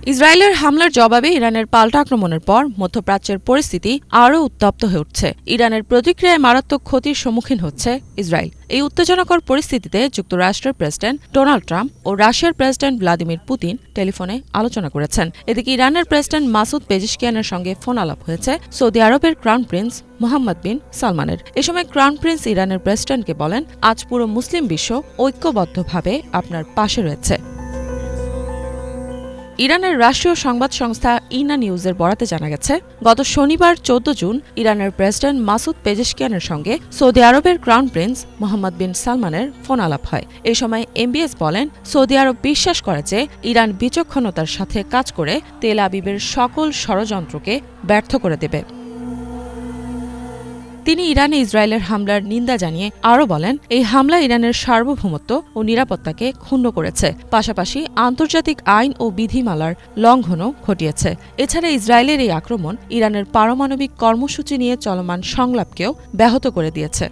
ইসরায়েলের হামলার জবাবে ইরানের পাল্টা আক্রমণের পর মধ্যপ্রাচ্যের পরিস্থিতি আরও উত্তপ্ত হয়ে উঠছে। ইরানের প্রতিক্রিয়ায় মারাত্মক ক্ষতির সম্মুখীন হচ্ছে ইসরায়েল। এই উত্তেজনাকর পরিস্থিতিতে যুক্তরাষ্ট্রের প্রেসিডেন্ট ডোনাল্ড ট্রাম্প ও রাশিয়ার প্রেসিডেন্ট ভ্লাদিমির পুতিন টেলিফোনে আলোচনা করেছেন। এদিকে ইরানের প্রেসিডেন্ট মাসুদ পেজেশকিয়ানের সঙ্গে ফোন আলাপ হয়েছে সৌদি আরবের ক্রাউন প্রিন্স মোহাম্মদ বিন সালমানের। এ সময় ক্রাউন প্রিন্স ইরানের প্রেসিডেন্টকে বলেন, আজ পুরো মুসলিম বিশ্ব ঐক্যবদ্ধভাবে আপনার পাশে রয়েছে। ইরানের রাষ্ট্রীয় সংবাদ সংস্থা ইনা নিউজের বরাতে জানা গেছে, গত শনিবার 14 জুন ইরানের প্রেসিডেন্ট মাসুদ পেজেশকিয়ানের সঙ্গে সৌদি আরবের ক্রাউন প্রিন্স মোহাম্মদ বিন সালমানের ফোন আলাপ হয়। এ সময় এমবিএস বলেন, সৌদি আরব বিশ্বাস করে যে ইরান বিচক্ষণতার সাথে কাজ করে তেল আবিবের সকল ষড়যন্ত্রকে ব্যর্থ করে দেবে। তিনি ইরানে ইসরায়েলের হামলার নিন্দা জানিয়ে আরও বলেন, এই হামলা ইরানের সার্বভৌমত্ব ও নিরাপত্তাকে ক্ষুণ্ণ করেছে, পাশাপাশি আন্তর্জাতিক আইন ও বিধিমালার লঙ্ঘনও ঘটিয়েছে। এছাড়া ইসরায়েলের এই আক্রমণ ইরানের পারমাণবিক কর্মসূচি নিয়ে চলমান সংলাপকেও ব্যাহত করে দিয়েছে।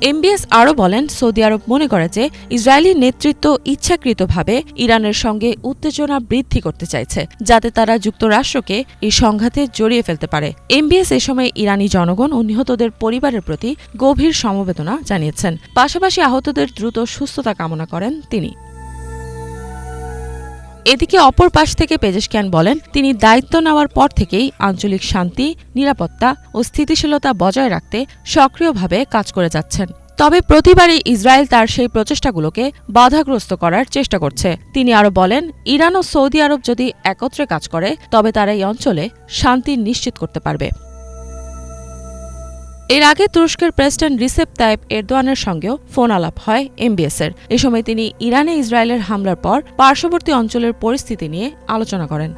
এমবিএস আরও বলেন, সৌদি আরব মনে করে যে ইসরায়েলি নেতৃত্ব ইচ্ছাকৃতভাবে ইরানের সঙ্গে উত্তেজনা বৃদ্ধি করতে চাইছে, যাতে তারা যুক্তরাষ্ট্রকে এই সংঘাতে জড়িয়ে ফেলতে পারে। এমবিএস এ সময় ইরানি জনগণ ও নিহতদের পরিবারের প্রতি গভীর সমবেদনা জানিয়েছেন। পাশাপাশি আহতদের দ্রুত সুস্থতা কামনা করেন তিনি। এদিকে অপর পাশ থেকে পেজেশকিয়ান বলেন, তিনি দায়িত্ব নেওয়ার পর থেকেই আঞ্চলিক শান্তি, নিরাপত্তা ও স্থিতিশীলতা বজায় রাখতে সক্রিয়ভাবে কাজ করে যাচ্ছেন। তবে প্রতিবারই ইসরায়েল তার সেই প্রচেষ্টাগুলোকে বাধাগ্রস্ত করার চেষ্টা করছে। তিনি আরও বলেন, ইরান ও সৌদি আরব যদি একত্রে কাজ করে তবে তারা এই অঞ্চলে শান্তি নিশ্চিত করতে পারবে। এর আগে তুরস্কের প্রেসিডেন্ট রিসেপ তাইপ এরদোয়ানের সঙ্গেও ফোন আলাপ হয় এমবিএসের। এ সময় তিনি ইরানে ইসরায়েলের হামলার পর পার্শ্ববর্তী অঞ্চলের পরিস্থিতি নিয়ে আলোচনা করেন।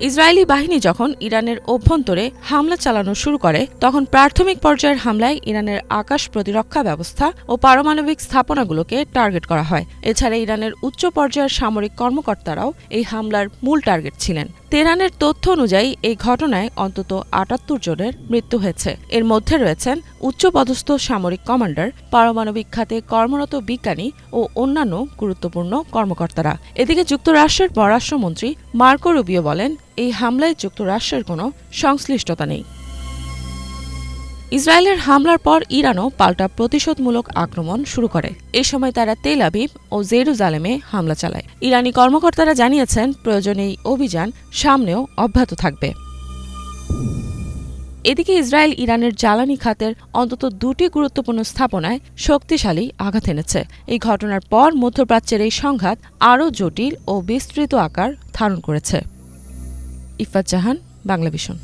ইসরায়েলি বাহিনী যখন ইরানের অভ্যন্তরে হামলা চালানো শুরু করে, তখন প্রাথমিক পর্যায়ের হামলায় ইরানের আকাশ প্রতিরক্ষা ব্যবস্থা ও পারমাণবিক স্থাপনাগুলোকে টার্গেট করা হয়। এছাড়া ইরানের উচ্চ পর্যায়ের সামরিক কর্মকর্তারাও এই হামলার মূল টার্গেট ছিলেন। তেহরানের তথ্য অনুযায়ী এই ঘটনায় অন্তত ৭৮ জনের মৃত্যু হয়েছে। এর মধ্যে রয়েছেন উচ্চপদস্থ সামরিক কমান্ডার, পারমাণবিক খাতে কর্মরত বিজ্ঞানী ও অন্যান্য গুরুত্বপূর্ণ কর্মকর্তারা। এদিকে যুক্তরাষ্ট্রের পররাষ্ট্রমন্ত্রী মার্কো রুবিও বলেন, এই হামলায় যুক্তরাষ্ট্রের কোনো সংশ্লিষ্টতা নেই। ইসরায়েলের হামলার পর ইরানও পাল্টা প্রতিশোধমূলক আক্রমণ শুরু করে। এ সময় তারা তেল আবিব ও জেরুজালেমে হামলা চালায়। ইরানি কর্মকর্তারা জানিয়েছেন, প্রয়োজনে এই অভিযান সামনেও অব্যাহত থাকবে। এদিকে ইসরায়েল ইরানের জ্বালানি খাতের অন্তত 2টি গুরুত্বপূর্ণ স্থাপনায় শক্তিশালী আঘাত এনেছে। এই ঘটনার পর মধ্যপ্রাচ্যের এই সংঘাত আরও জটিল ও বিস্তৃত আকার ধারণ করেছে। ইফাত জাহান, বাংলাভিশন।